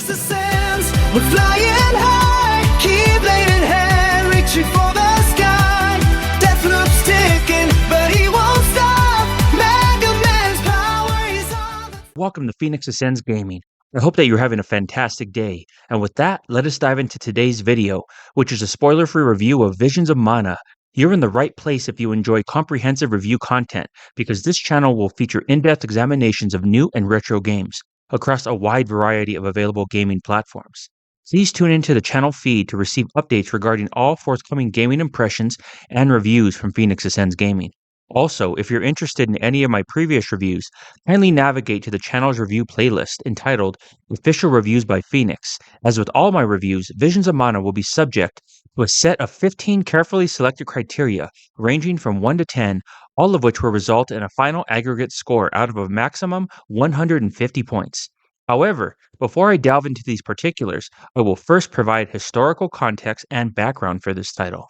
Phoenix ascends, we're flying high, keep laying hand, reaching for the sky. Death loops ticking, but he won't stop. Mega Man's power is all. Welcome to Phoenix Ascends Gaming. I hope that you're having a fantastic day. And with that, let us dive into today's video, which is a spoiler-free review of Visions of Mana. You're in the right place if you enjoy comprehensive review content, because this channel will feature in-depth examinations of new and retro games across a wide variety of available gaming platforms. Please tune into the channel feed to receive updates regarding all forthcoming gaming impressions and reviews from Phoenix Ascends Gaming. Also, if you're interested in any of my previous reviews, kindly navigate to the channel's review playlist entitled Official Reviews by Phoenix. As with all my reviews, Visions of Mana will be subject to a set of 15 carefully selected criteria ranging from 1 to 10, all of which will result in a final aggregate score out of a maximum 150 points. However, before I delve into these particulars, I will first provide historical context and background for this title.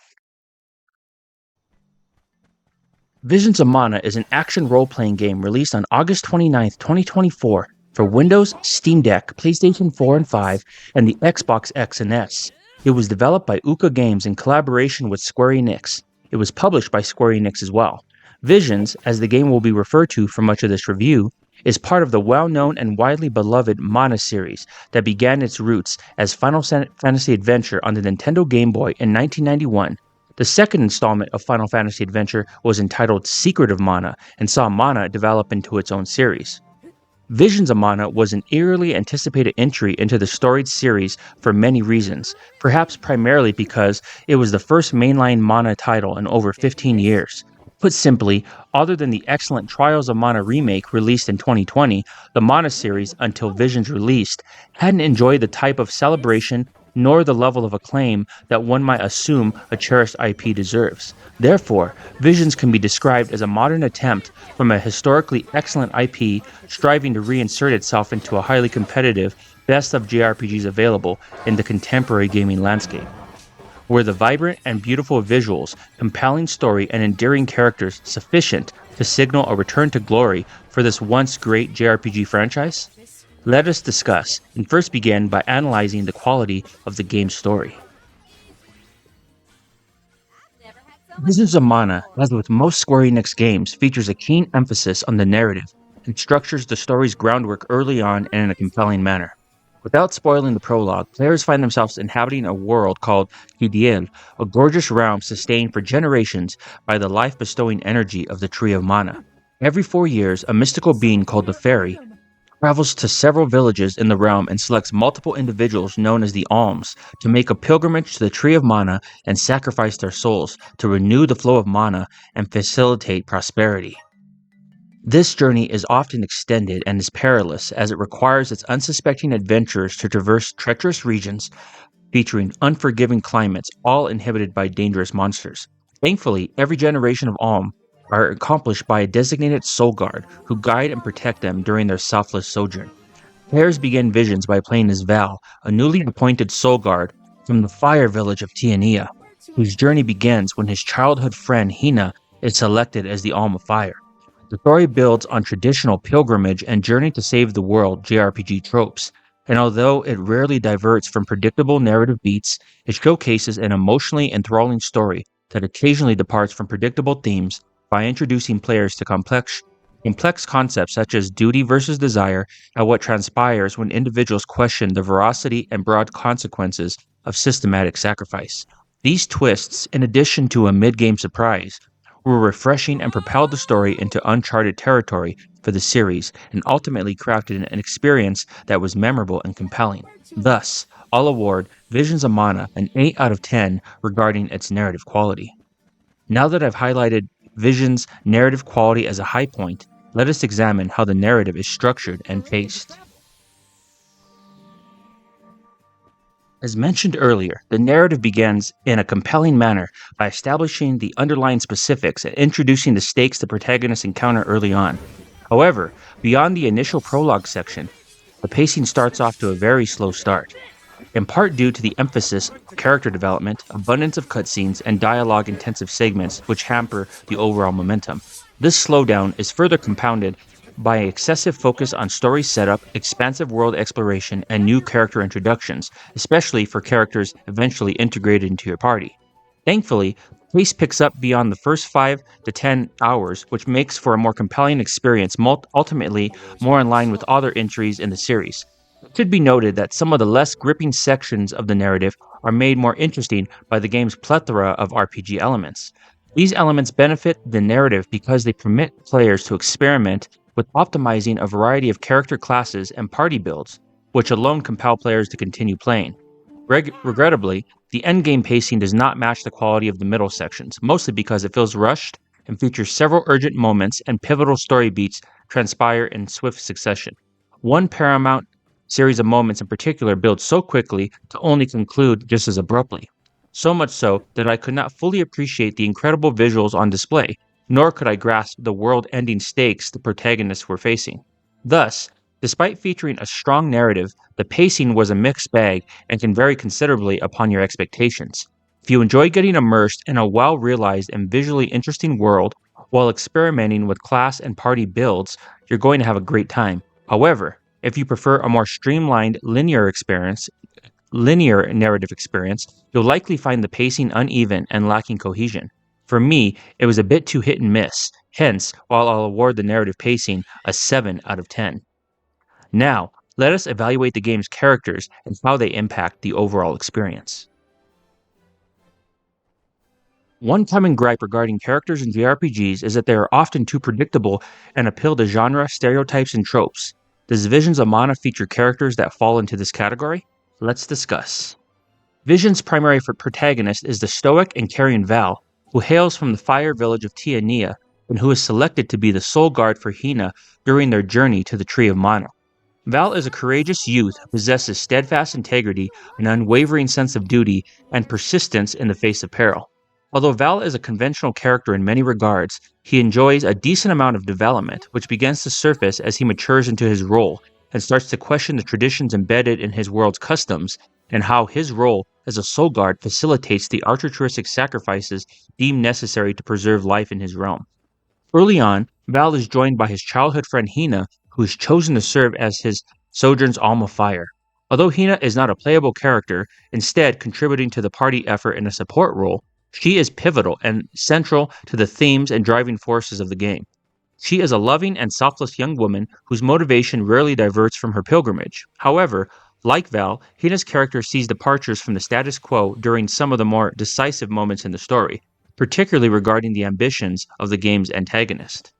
Visions of Mana is an action role-playing game released on August 29, 2024 for Windows, Steam Deck, PlayStation 4 and 5, and the Xbox X and S. It was developed by Uka Games in collaboration with Square Enix. It was published by Square Enix as well. Visions, as the game will be referred to for much of this review, is part of the well-known and widely beloved Mana series that began its roots as Final Fantasy Adventure on the Nintendo Game Boy in 1991. The second installment of Final Fantasy Adventure was entitled Secret of Mana and saw Mana develop into its own series. Visions of Mana was an eagerly anticipated entry into the storied series for many reasons, perhaps primarily because it was the first mainline Mana title in over 15 years. Put simply, other than the excellent Trials of Mana remake released in 2020, the Mana series, until Visions released, hadn't enjoyed the type of celebration nor the level of acclaim that one might assume a cherished IP deserves. Therefore, Visions can be described as a modern attempt from a historically excellent IP striving to reinsert itself into a highly competitive best of JRPGs available in the contemporary gaming landscape, where the vibrant and beautiful visuals, compelling story, and endearing characters sufficient to signal a return to glory for this once great JRPG franchise? Let us discuss, and first begin by analyzing the quality of the game's story. Visions of Mana, as with most Square Enix games, features a keen emphasis on the narrative and structures the story's groundwork early on and in a compelling manner. Without spoiling the prologue, players find themselves inhabiting a world called Hidiel, a gorgeous realm sustained for generations by the life-bestowing energy of the Tree of Mana. Every 4 years, a mystical being called the Faerie travels to several villages in the realm and selects multiple individuals known as the Alms to make a pilgrimage to the Tree of Mana and sacrifice their souls to renew the flow of mana and facilitate prosperity. This journey is often extended and is perilous as it requires its unsuspecting adventurers to traverse treacherous regions featuring unforgiving climates, all inhabited by dangerous monsters. Thankfully, every generation of Alm are accomplished by a designated soul guard who guide and protect them during their selfless sojourn. Players begin Visions by playing as Val, a newly appointed soul guard from the fire village of Tiania, whose journey begins when his childhood friend Hina is selected as the Alm of Fire. The story builds on traditional pilgrimage and journey to save the world JRPG tropes, and although it rarely diverts from predictable narrative beats, it showcases an emotionally enthralling story that occasionally departs from predictable themes by introducing players to complex concepts such as duty versus desire and what transpires when individuals question the veracity and broad consequences of systematic sacrifice. These twists, in addition to a mid-game surprise, were refreshing and propelled the story into uncharted territory for the series and ultimately crafted an experience that was memorable and compelling. Thus, I'll award Visions of Mana an 8 out of 10 regarding its narrative quality. Now that I've highlighted Visions' narrative quality as a high point, let us examine how the narrative is structured and paced. As mentioned earlier, the narrative begins in a compelling manner by establishing the underlying specifics and introducing the stakes the protagonists encounter early on. However, beyond the initial prologue section, the pacing starts off to a very slow start. In part due to the emphasis of character development, abundance of cutscenes, and dialogue-intensive segments which hamper the overall momentum. This slowdown is further compounded by excessive focus on story setup, expansive world exploration, and new character introductions, especially for characters eventually integrated into your party. Thankfully, pace picks up beyond the first 5 to 10 hours, which makes for a more compelling experience, ultimately more in line with other entries in the series. It should be noted that some of the less gripping sections of the narrative are made more interesting by the game's plethora of RPG elements. These elements benefit the narrative because they permit players to experiment with optimizing a variety of character classes and party builds, which alone compel players to continue playing. Regrettably, the endgame pacing does not match the quality of the middle sections, mostly because it feels rushed and features several urgent moments and pivotal story beats transpire in swift succession. One paramount series of moments in particular builds so quickly to only conclude just as abruptly. So much so that I could not fully appreciate the incredible visuals on display, nor could I grasp the world ending stakes the protagonists were facing. Thus, despite featuring a strong narrative, the pacing was a mixed bag and can vary considerably upon your expectations. If you enjoy getting immersed in a well realized and visually interesting world while experimenting with class and party builds, you're going to have a great time. However, if you prefer a more streamlined linear narrative experience, you'll likely find the pacing uneven and lacking cohesion. For me, it was a bit too hit and miss, hence, while I'll award the narrative pacing a 7 out of 10. Now, let us evaluate the game's characters and how they impact the overall experience. One common gripe regarding characters in JRPGs is that they are often too predictable and appeal to genre stereotypes and tropes. Does Visions of Mana feature characters that fall into this category? Let's discuss. Vision's primary protagonist is the stoic and caring Val, who hails from the fire village of Tiania and who is selected to be the sole guard for Hina during their journey to the Tree of Mana. Val is a courageous youth who possesses steadfast integrity, an unwavering sense of duty, and persistence in the face of peril. Although Val is a conventional character in many regards, he enjoys a decent amount of development, which begins to surface as he matures into his role and starts to question the traditions embedded in his world's customs and how his role as a soul guard facilitates the altruistic sacrifices deemed necessary to preserve life in his realm. Early on, Val is joined by his childhood friend Hina, who is chosen to serve as his Sojourn's Alma Fire. Although Hina is not a playable character, instead contributing to the party effort in a support role, she is pivotal and central to the themes and driving forces of the game. She is a loving and selfless young woman whose motivation rarely diverts from her pilgrimage. However, like Val, Hina's character sees departures from the status quo during some of the more decisive moments in the story, particularly regarding the ambitions of the game's antagonist.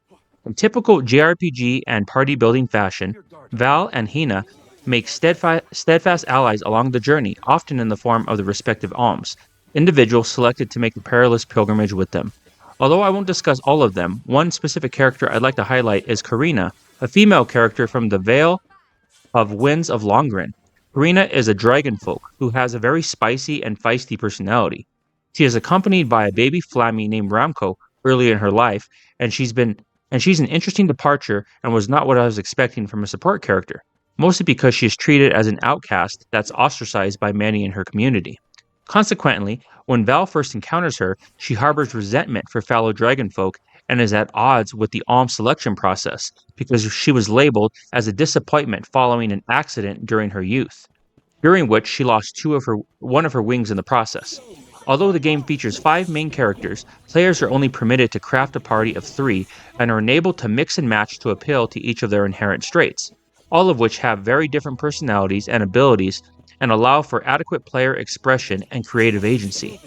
In typical JRPG and party building fashion, Val and Hina make steadfast allies along the journey, often in the form of the respective alms, individuals selected to make the perilous pilgrimage with them. Although I won't discuss all of them, one specific character I'd like to highlight is Karina, a female character from the Vale of Winds of Longren. Karina is a dragon folk who has a very spicy and feisty personality. She is accompanied by a baby Flammy named Ramco early in her life, and she's an interesting departure and was not what I was expecting from a support character, mostly because she is treated as an outcast that's ostracized by many in her community. Consequently, when Val first encounters her, she harbors resentment for fellow dragonfolk and is at odds with the alm selection process because she was labeled as a disappointment following an accident during her youth, during which she lost one of her wings in the process. Although the game features 5 main characters, players are only permitted to craft a party of 3 and are enabled to mix and match to appeal to each of their inherent traits, all of which have very different personalities and abilities and allow for adequate player expression and creative agency.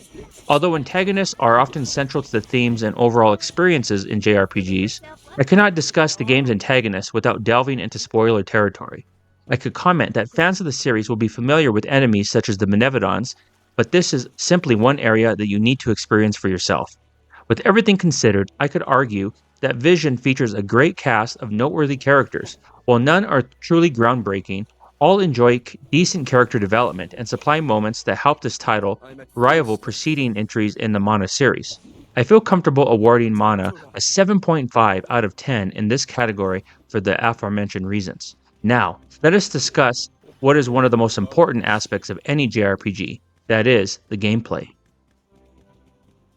Although antagonists are often central to the themes and overall experiences in JRPGs, I cannot discuss the game's antagonists without delving into spoiler territory. I could comment that fans of the series will be familiar with enemies such as the Benevodons, but this is simply one area that you need to experience for yourself. With everything considered, I could argue that Vision features a great cast of noteworthy characters. While none are truly groundbreaking, all enjoy decent character development and supply moments that help this title rival preceding entries in the Mana series. I feel comfortable awarding Mana a 7.5 out of 10 in this category for the aforementioned reasons. Now, let us discuss what is one of the most important aspects of any JRPG, that is, the gameplay.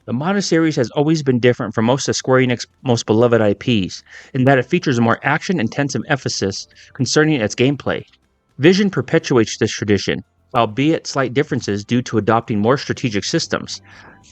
The Mana series has always been different from most of Square Enix's most beloved IPs, in that it features a more action-intensive emphasis concerning its gameplay. Vision perpetuates this tradition, albeit slight differences due to adopting more strategic systems.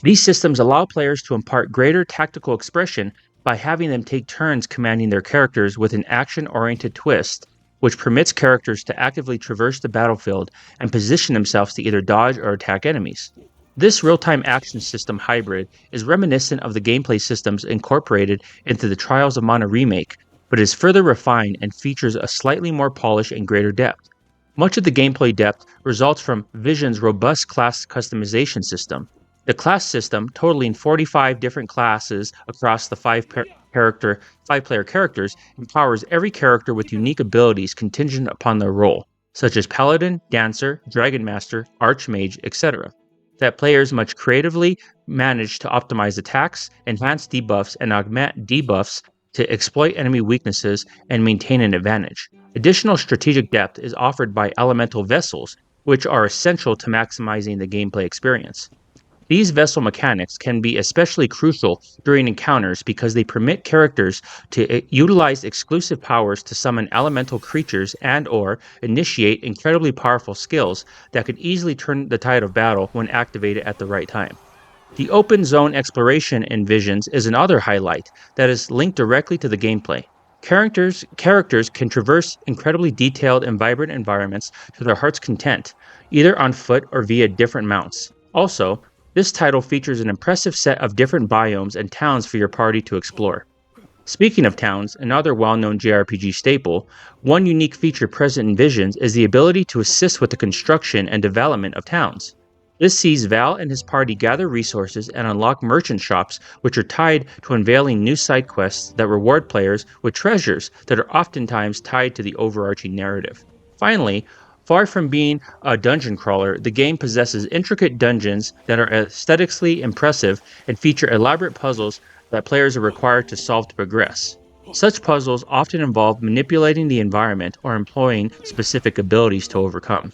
These systems allow players to impart greater tactical expression by having them take turns commanding their characters with an action-oriented twist, which permits characters to actively traverse the battlefield and position themselves to either dodge or attack enemies. This real-time action system hybrid is reminiscent of the gameplay systems incorporated into the Trials of Mana remake, but is further refined and features a slightly more polish and greater depth. Much of the gameplay depth results from Vision's robust class customization system. The class system, totaling 45 different classes across the five-player characters, empowers every character with unique abilities contingent upon their role, such as Paladin, Dancer, Dragon Master, Archmage, etc. That players must creatively manage to optimize attacks, enhance debuffs, and augment debuffs to exploit enemy weaknesses and maintain an advantage. Additional strategic depth is offered by elemental vessels, which are essential to maximizing the gameplay experience. These vessel mechanics can be especially crucial during encounters because they permit characters to utilize exclusive powers to summon elemental creatures and/or initiate incredibly powerful skills that could easily turn the tide of battle when activated at the right time. The open zone exploration in Visions is another highlight that is linked directly to the gameplay. Characters can traverse incredibly detailed and vibrant environments to their heart's content, either on foot or via different mounts. Also, this title features an impressive set of different biomes and towns for your party to explore. Speaking of towns, another well-known JRPG staple, one unique feature present in Visions is the ability to assist with the construction and development of towns. This sees Val and his party gather resources and unlock merchant shops which are tied to unveiling new side quests that reward players with treasures that are oftentimes tied to the overarching narrative. Finally, far from being a dungeon crawler, the game possesses intricate dungeons that are aesthetically impressive and feature elaborate puzzles that players are required to solve to progress. Such puzzles often involve manipulating the environment or employing specific abilities to overcome.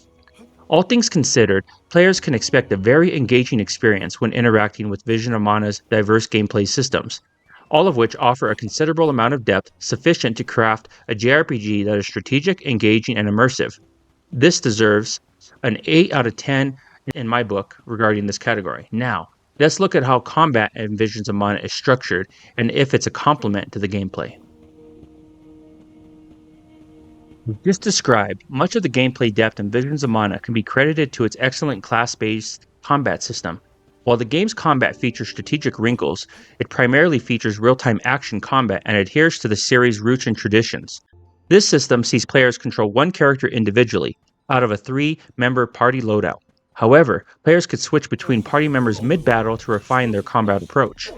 All things considered, players can expect a very engaging experience when interacting with Vision of Mana's diverse gameplay systems, all of which offer a considerable amount of depth sufficient to craft a JRPG that is strategic, engaging, and immersive. This deserves an 8 out of 10 in my book regarding this category. Now, let's look at how combat in Visions of Mana is structured and if it's a complement to the gameplay. As just described, much of the gameplay depth in Visions of Mana can be credited to its excellent class-based combat system. While the game's combat features strategic wrinkles, it primarily features real-time action combat and adheres to the series' roots and traditions. This system sees players control one character individually, out of a 3-member party loadout. However, players could switch between party members mid-battle to refine their combat approach.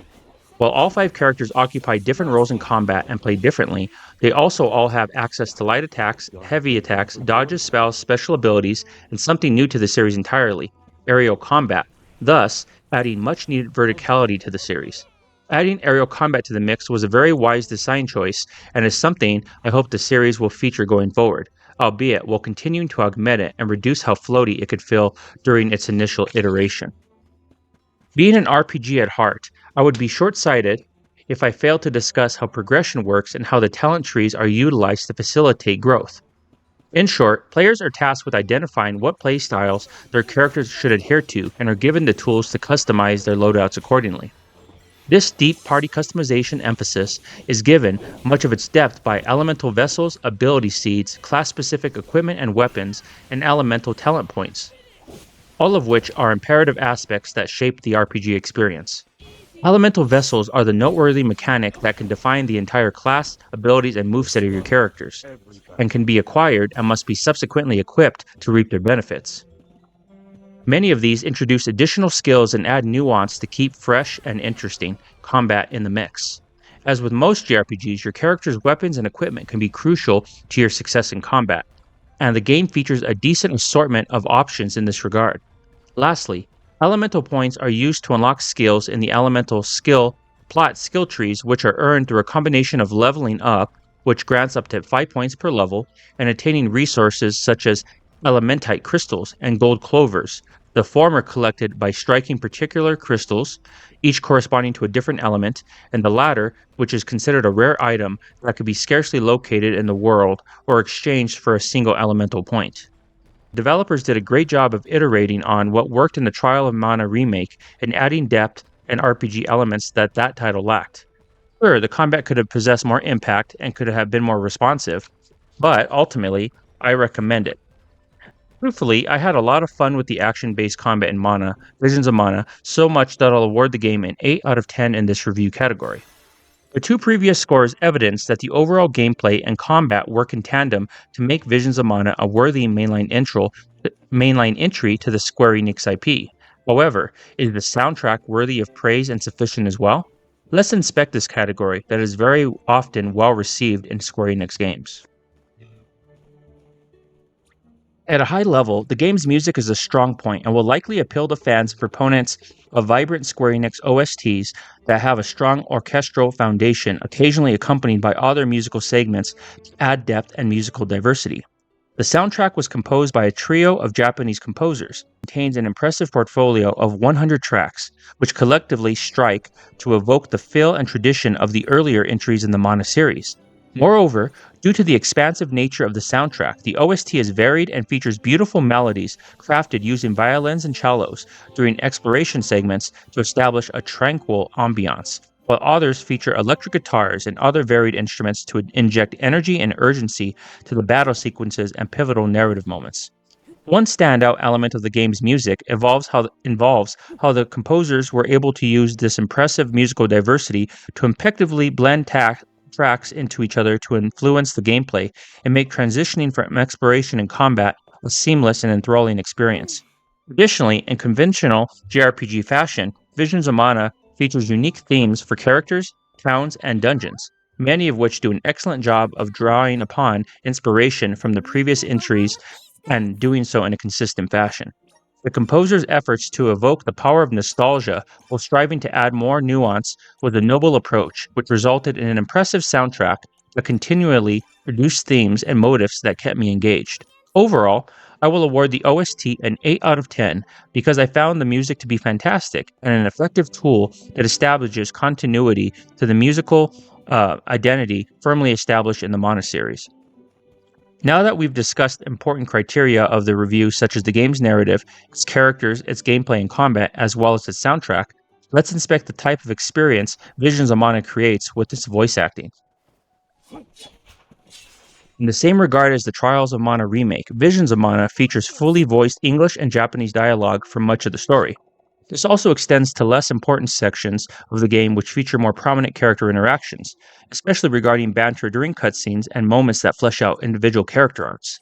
While all 5 characters occupy different roles in combat and play differently, they also all have access to light attacks, heavy attacks, dodges, spells, special abilities, and something new to the series entirely, aerial combat, thus adding much-needed verticality to the series. Adding aerial combat to the mix was a very wise design choice and is something I hope the series will feature going forward, albeit while continuing to augment it and reduce how floaty it could feel during its initial iteration. Being an RPG at heart, I would be short-sighted if I failed to discuss how progression works and how the talent trees are utilized to facilitate growth. In short, players are tasked with identifying what playstyles their characters should adhere to and are given the tools to customize their loadouts accordingly. This deep party customization emphasis is given much of its depth by elemental vessels, ability seeds, class-specific equipment and weapons, and elemental talent points, all of which are imperative aspects that shape the RPG experience. Elemental vessels are the noteworthy mechanic that can define the entire class, abilities, and moveset of your characters, and can be acquired and must be subsequently equipped to reap their benefits. Many of these introduce additional skills and add nuance to keep fresh and interesting combat in the mix. As with most JRPGs, your character's weapons and equipment can be crucial to your success in combat, and the game features a decent assortment of options in this regard. Lastly, elemental points are used to unlock skills in the elemental skill trees, which are earned through a combination of leveling up, which grants up to 5 points per level, and attaining resources such as elementite crystals and gold clovers The former collected by striking particular crystals, each corresponding to a different element, and the latter, which is considered a rare item that could be scarcely located in the world or exchanged for a single elemental point. Developers did a great job of iterating on what worked in the Trial of Mana remake and adding depth and RPG elements that title lacked. Sure, the combat could have possessed more impact and could have been more responsive, but ultimately, I recommend it. Truthfully, I had a lot of fun with the action-based combat in Mana, Visions of Mana, so much that I'll award the game an 8 out of 10 in this review category. The two previous scores evidence that the overall gameplay and combat work in tandem to make Visions of Mana a worthy mainline entry to the Square Enix IP. However, is the soundtrack worthy of praise and sufficient as well? Let's inspect this category that is very often well received in Square Enix games. At a high level, the game's music is a strong point and will likely appeal to fans and proponents of vibrant Square Enix OSTs that have a strong orchestral foundation, occasionally accompanied by other musical segments to add depth and musical diversity. The soundtrack was composed by a trio of Japanese composers, contains an impressive portfolio of 100 tracks, which collectively strike to evoke the feel and tradition of the earlier entries in the Mana series. Moreover, due to the expansive nature of the soundtrack, the OST is varied and features beautiful melodies crafted using violins and cellos during exploration segments to establish a tranquil ambiance, while others feature electric guitars and other varied instruments to inject energy and urgency to the battle sequences and pivotal narrative moments. One standout element of the game's music involves how the composers were able to use this impressive musical diversity to impeccably blend tracks into each other to influence the gameplay and make transitioning from exploration and combat a seamless and enthralling experience. Additionally, in conventional JRPG fashion, Visions of Mana features unique themes for characters, towns, and dungeons, many of which do an excellent job of drawing upon inspiration from the previous entries and doing so in a consistent fashion. The composer's efforts to evoke the power of nostalgia while striving to add more nuance was a noble approach, which resulted in an impressive soundtrack that continually produced themes and motifs that kept me engaged. Overall, I will award the OST an 8 out of 10 because I found the music to be fantastic and an effective tool that establishes continuity to the musical identity firmly established in the Mana series. Now that we've discussed important criteria of the review, such as the game's narrative, its characters, its gameplay and combat, as well as its soundtrack, let's inspect the type of experience Visions of Mana creates with its voice acting. In the same regard as the Trials of Mana remake, Visions of Mana features fully voiced English and Japanese dialogue for much of the story. This also extends to less important sections of the game which feature more prominent character interactions, especially regarding banter during cutscenes and moments that flesh out individual character arcs.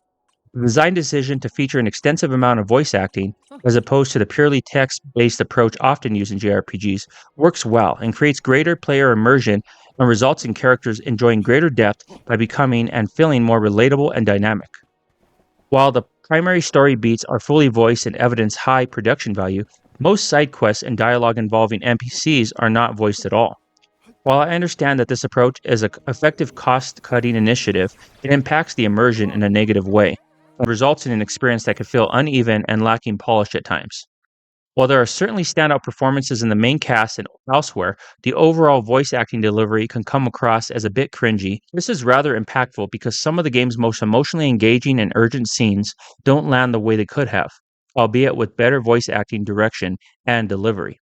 The design decision to feature an extensive amount of voice acting, as opposed to the purely text-based approach often used in JRPGs, works well and creates greater player immersion and results in characters enjoying greater depth by becoming and feeling more relatable and dynamic. While the primary story beats are fully voiced and evidence high production value, most side quests and dialogue involving NPCs are not voiced at all. While I understand that this approach is an effective cost-cutting initiative, it impacts the immersion in a negative way, and results in an experience that could feel uneven and lacking polish at times. While there are certainly standout performances in the main cast and elsewhere, the overall voice acting delivery can come across as a bit cringy. This is rather impactful because some of the game's most emotionally engaging and urgent scenes don't land the way they could have, albeit with better voice acting direction and delivery.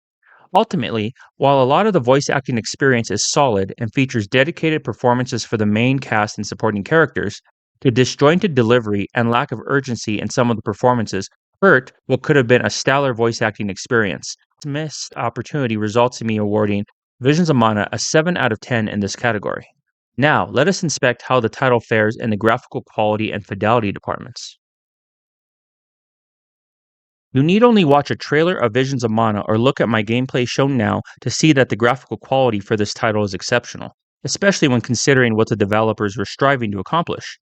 Ultimately, while a lot of the voice acting experience is solid and features dedicated performances for the main cast and supporting characters, the disjointed delivery and lack of urgency in some of the performances hurt what could have been a stellar voice acting experience. This missed opportunity results in me awarding Visions of Mana a 7 out of 10 in this category. Now, let us inspect how the title fares in the graphical quality and fidelity departments. You need only watch a trailer of Visions of Mana or look at my gameplay shown now to see that the graphical quality for this title is exceptional, especially when considering what the developers were striving to accomplish.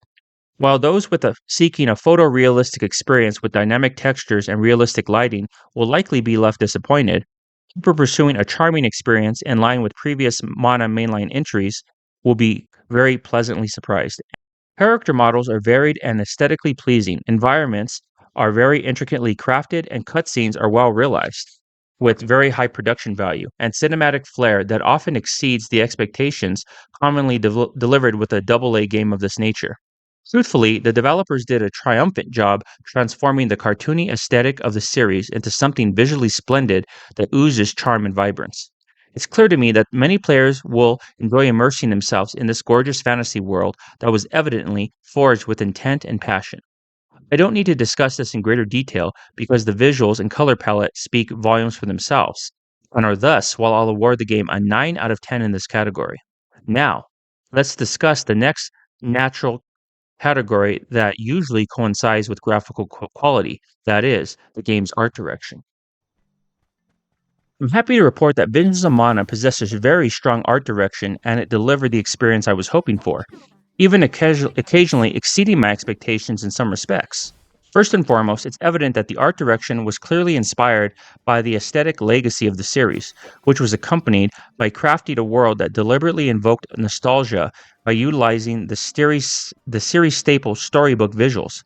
While those seeking a photorealistic experience with dynamic textures and realistic lighting will likely be left disappointed, people pursuing a charming experience in line with previous Mana mainline entries will be very pleasantly surprised. Character models are varied and aesthetically pleasing. Environments are very intricately crafted and cutscenes are well realized, with very high production value and cinematic flair that often exceeds the expectations commonly delivered with a AA game of this nature. Truthfully, the developers did a triumphant job transforming the cartoony aesthetic of the series into something visually splendid that oozes charm and vibrance. It's clear to me that many players will enjoy immersing themselves in this gorgeous fantasy world that was evidently forged with intent and passion. I don't need to discuss this in greater detail because the visuals and color palette speak volumes for themselves, and are thus why I'll award the game a 9 out of 10 in this category. Now, let's discuss the next natural category that usually coincides with graphical quality, that is, the game's art direction. I'm happy to report that Visions of Mana possesses very strong art direction and it delivered the experience I was hoping for, even occasionally exceeding my expectations in some respects. First and foremost, it's evident that the art direction was clearly inspired by the aesthetic legacy of the series, which was accompanied by crafting a world that deliberately invoked nostalgia by utilizing the series staple storybook visuals.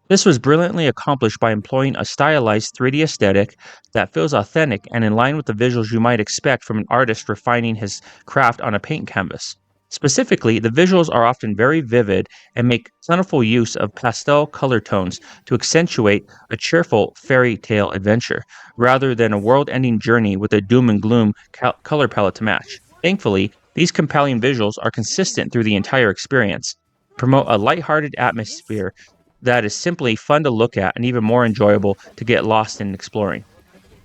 This was brilliantly accomplished by employing a stylized 3D aesthetic that feels authentic and in line with the visuals you might expect from an artist refining his craft on a paint canvas. Specifically, the visuals are often very vivid and make plentiful use of pastel color tones to accentuate a cheerful fairy tale adventure, rather than a world ending journey with a doom and gloom color palette to match. Thankfully, these compelling visuals are consistent through the entire experience, promote a lighthearted atmosphere that is simply fun to look at and even more enjoyable to get lost in exploring.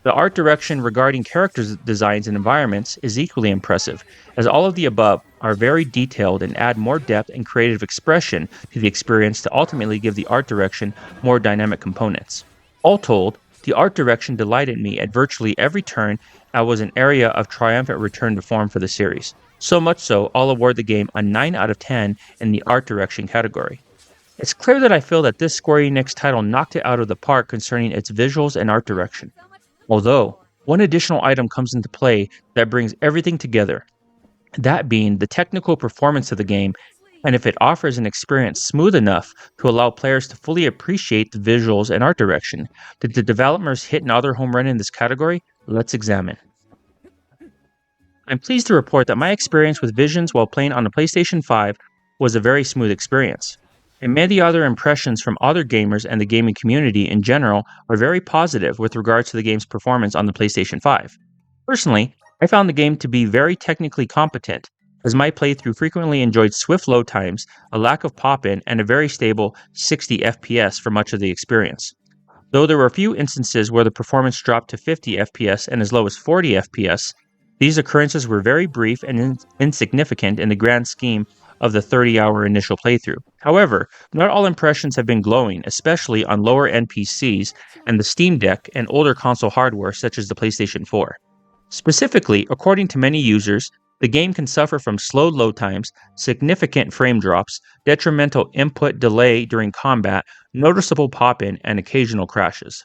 The art direction regarding characters' designs and environments is equally impressive, as all of the above are very detailed and add more depth and creative expression to the experience to ultimately give the art direction more dynamic components. All told, the art direction delighted me at virtually every turn and was an area of triumphant return to form for the series. So much so, I'll award the game a 9 out of 10 in the art direction category. It's clear that I feel that this Square Enix title knocked it out of the park concerning its visuals and art direction. Although, one additional item comes into play that brings everything together, that being the technical performance of the game, and if it offers an experience smooth enough to allow players to fully appreciate the visuals and art direction. Did the developers hit another home run in this category? Let's examine. I'm pleased to report that my experience with Visions while playing on the PlayStation 5 was a very smooth experience. And many other impressions from other gamers and the gaming community in general are very positive with regards to the game's performance on the PlayStation 5. Personally, I found the game to be very technically competent, as my playthrough frequently enjoyed swift load times, a lack of pop-in, and a very stable 60 FPS for much of the experience. Though there were a few instances where the performance dropped to 50 FPS and as low as 40 FPS, these occurrences were very brief and insignificant in the grand scheme of the 30-hour initial playthrough. However, not all impressions have been glowing, especially on lower NPCs and the Steam Deck and older console hardware such as the PlayStation 4. Specifically, according to many users, the game can suffer from slow load times, significant frame drops, detrimental input delay during combat, noticeable pop-in, and occasional crashes.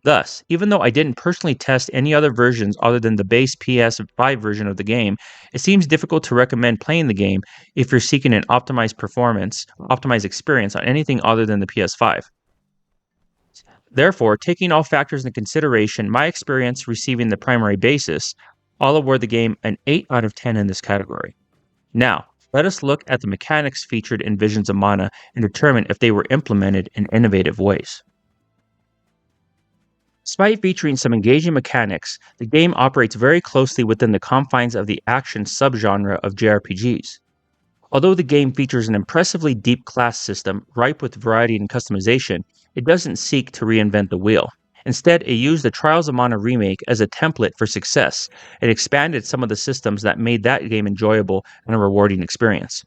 Thus, even though I didn't personally test any other versions other than the base PS5 version of the game, it seems difficult to recommend playing the game if you're seeking an optimized experience on anything other than the PS5. Therefore, taking all factors into consideration, my experience receiving the primary basis, I'll award the game an 8 out of 10 in this category. Now, let us look at the mechanics featured in Visions of Mana and determine if they were implemented in innovative ways. Despite featuring some engaging mechanics, the game operates very closely within the confines of the action subgenre of JRPGs. Although the game features an impressively deep class system ripe with variety and customization, it doesn't seek to reinvent the wheel. Instead, it used the Trials of Mana remake as a template for success and expanded some of the systems that made that game enjoyable and a rewarding experience.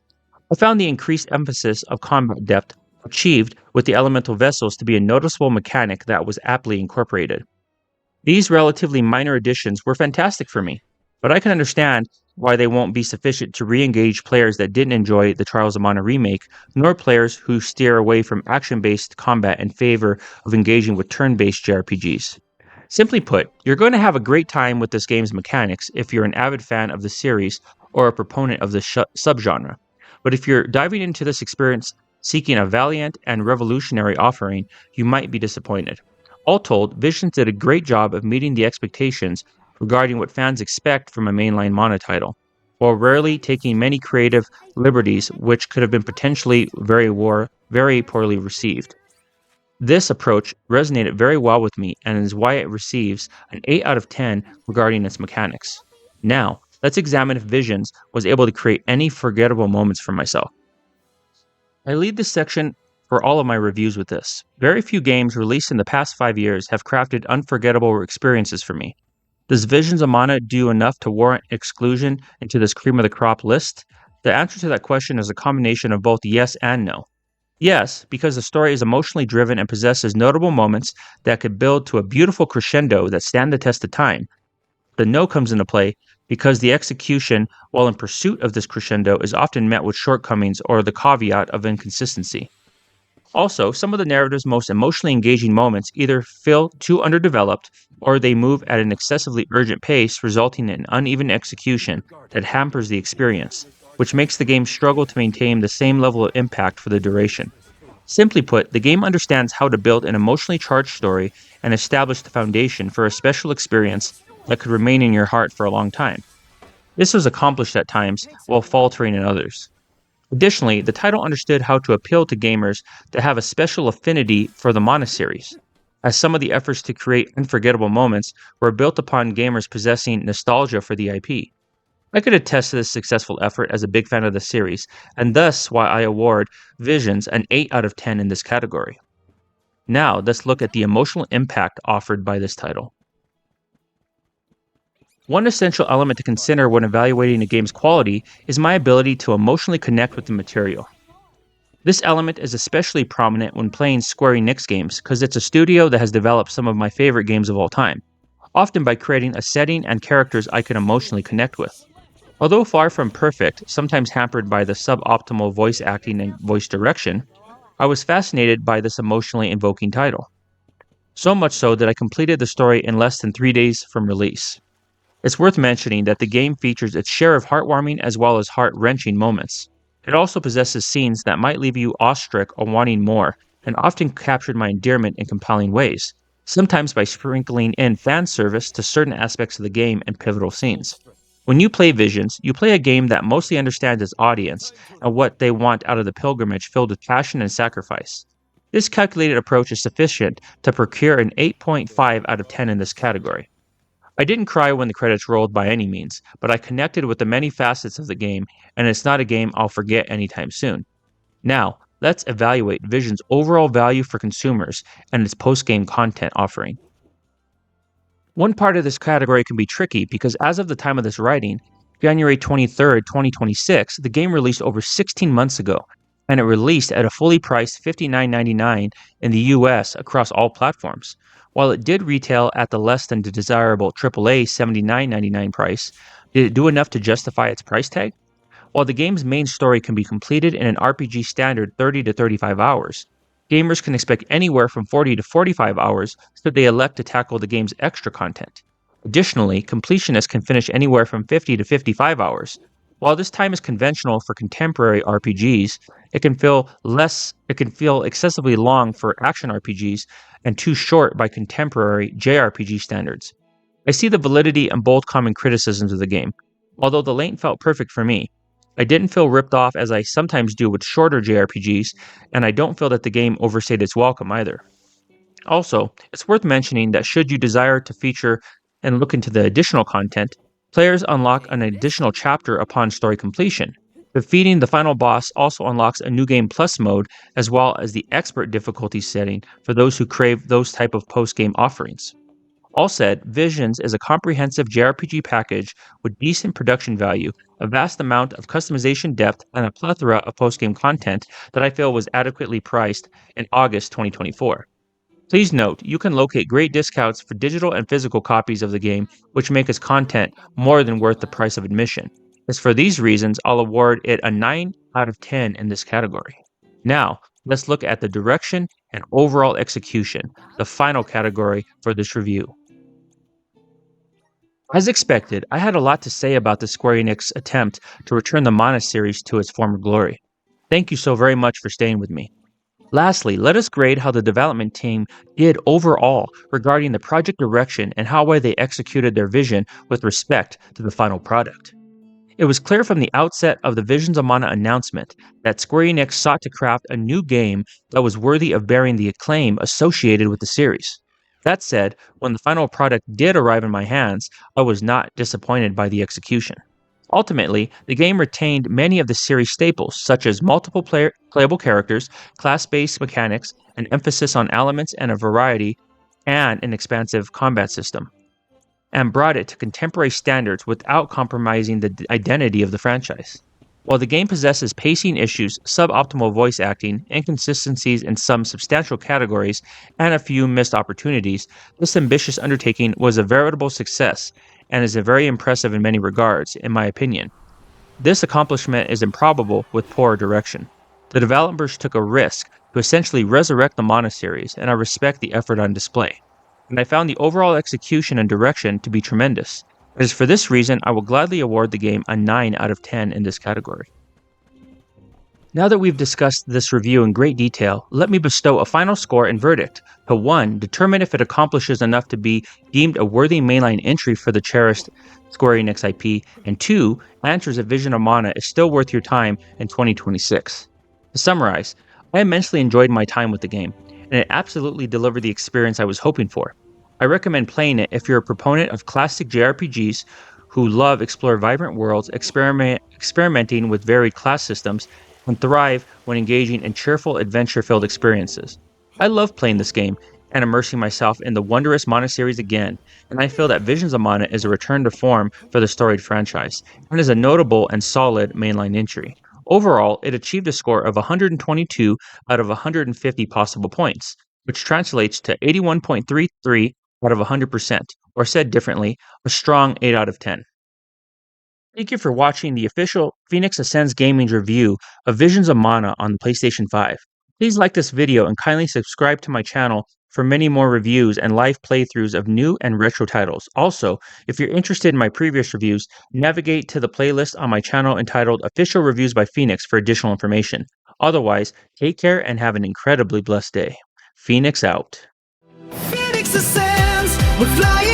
I found the increased emphasis of combat depth achieved with the elemental vessels to be a noticeable mechanic that was aptly incorporated. These relatively minor additions were fantastic for me, but I can understand why they won't be sufficient to re-engage players that didn't enjoy the Trials of Mana remake, nor players who steer away from action-based combat in favor of engaging with turn-based JRPGs. Simply put, you're going to have a great time with this game's mechanics if you're an avid fan of the series or a proponent of the subgenre. But if you're diving into this experience Seeking a valiant and revolutionary offering, you might be disappointed. All told, Visions did a great job of meeting the expectations regarding what fans expect from a mainline Mana title, while rarely taking many creative liberties which could have been potentially very poorly received. This approach resonated very well with me and is why it receives an 8 out of 10 regarding its mechanics. Now, let's examine if Visions was able to create any forgettable moments for myself. I lead this section for all of my reviews with this. Very few games released in the past 5 years have crafted unforgettable experiences for me. Does Visions of Mana do enough to warrant exclusion into this cream of the crop list? The answer to that question is a combination of both yes and no. Yes, because the story is emotionally driven and possesses notable moments that could build to a beautiful crescendo that stand the test of time. The no comes into play because the execution, while in pursuit of this crescendo, is often met with shortcomings or the caveat of inconsistency. Also, some of the narrative's most emotionally engaging moments either feel too underdeveloped or they move at an excessively urgent pace, resulting in uneven execution that hampers the experience, which makes the game struggle to maintain the same level of impact for the duration. Simply put, the game understands how to build an emotionally charged story and establish the foundation for a special experience that could remain in your heart for a long time. This was accomplished at times while faltering in others. Additionally, the title understood how to appeal to gamers that have a special affinity for the Mana series, as some of the efforts to create unforgettable moments were built upon gamers possessing nostalgia for the IP. I could attest to this successful effort as a big fan of the series, and thus why I award Visions an 8 out of 10 in this category. Now, let's look at the emotional impact offered by this title. One essential element to consider when evaluating a game's quality is my ability to emotionally connect with the material. This element is especially prominent when playing Square Enix games because it's a studio that has developed some of my favorite games of all time, often by creating a setting and characters I can emotionally connect with. Although far from perfect, sometimes hampered by the suboptimal voice acting and voice direction, I was fascinated by this emotionally invoking title. So much so that I completed the story in less than 3 days from release. It's worth mentioning that the game features its share of heartwarming as well as heart-wrenching moments. It also possesses scenes that might leave you awestruck or wanting more, and often captured my endearment in compelling ways, sometimes by sprinkling in fan service to certain aspects of the game and pivotal scenes. When you play Visions, you play a game that mostly understands its audience and what they want out of the pilgrimage filled with passion and sacrifice. This calculated approach is sufficient to procure an 8.5 out of 10 in this category. I didn't cry when the credits rolled by any means, but I connected with the many facets of the game, and it's not a game I'll forget anytime soon. Now, let's evaluate Vision's overall value for consumers and its post-game content offering. One part of this category can be tricky because as of the time of this writing, January 23rd, 2026, the game released over 16 months ago, and it released at a fully priced $59.99 in the US across all platforms. While it did retail at the less than desirable AAA $79.99 price, did it do enough to justify its price tag? While the game's main story can be completed in an RPG standard 30 to 35 hours, gamers can expect anywhere from 40 to 45 hours should they elect to tackle the game's extra content. Additionally, completionists can finish anywhere from 50 to 55 hours. While this time is conventional for contemporary RPGs, it can feel excessively long for action RPGs and too short by contemporary JRPG standards. I see the validity and bold common criticisms of the game. Although the length felt perfect for me, I didn't feel ripped off as I sometimes do with shorter JRPGs, and I don't feel that the game overstayed its welcome either. Also, it's worth mentioning that should you desire to feature and look into the additional content, players unlock an additional chapter upon story completion. Defeating the final boss also unlocks a new game plus mode as well as the expert difficulty setting for those who crave those type of post-game offerings. All said, Visions is a comprehensive JRPG package with decent production value, a vast amount of customization depth, and a plethora of post-game content that I feel was adequately priced in August 2024. Please note, you can locate great discounts for digital and physical copies of the game, which make its content more than worth the price of admission. As for these reasons, I'll award it a 9 out of 10 in this category. Now, let's look at the direction and overall execution, the final category for this review. As expected, I had a lot to say about the Square Enix attempt to return the Mana series to its former glory. Thank you so very much for staying with me. Lastly, let us grade how the development team did overall regarding the project direction and how well they executed their vision with respect to the final product. It was clear from the outset of the Visions of Mana announcement that Square Enix sought to craft a new game that was worthy of bearing the acclaim associated with the series. That said, when the final product did arrive in my hands, I was not disappointed by the execution. Ultimately, the game retained many of the series staples, such as multiple playable characters, class based mechanics, an emphasis on elements and a variety, and an expansive combat system, and brought it to contemporary standards without compromising the identity of the franchise. While the game possesses pacing issues, suboptimal voice acting, inconsistencies in some substantial categories, and a few missed opportunities, this ambitious undertaking was a veritable success and is very impressive in many regards, in my opinion. This accomplishment is improbable with poor direction. The developers took a risk to essentially resurrect the Mana series, and I respect the effort on display. And I found the overall execution and direction to be tremendous. It is for this reason I will gladly award the game a 9 out of 10 in this category. Now that we've discussed this review in great detail, let me bestow a final score and verdict to 1. Determine if it accomplishes enough to be deemed a worthy mainline entry for the cherished Square Enix IP, and 2. Answers if Vision of Mana is still worth your time in 2026. To summarize, I immensely enjoyed my time with the game, and it absolutely delivered the experience I was hoping for. I recommend playing it if you're a proponent of classic JRPGs who love explore vibrant worlds, experimenting with varied class systems, and thrive when engaging in cheerful, adventure-filled experiences. I love playing this game and immersing myself in the wondrous Mana series again, and I feel that Visions of Mana is a return to form for the storied franchise, and is a notable and solid mainline entry. Overall, it achieved a score of 122 out of 150 possible points, which translates to 81.33 out of 100%, or said differently, a strong 8 out of 10. Thank you for watching the official Phoenix Ascends Gaming's review of Visions of Mana on the PlayStation 5. Please like this video and kindly subscribe to my channel for many more reviews and live playthroughs of new and retro titles. Also, if you're interested in my previous reviews, navigate to the playlist on my channel entitled Official Reviews by Phoenix for additional information. Otherwise, take care and have an incredibly blessed day. Phoenix out. Phoenix ascends, we're flying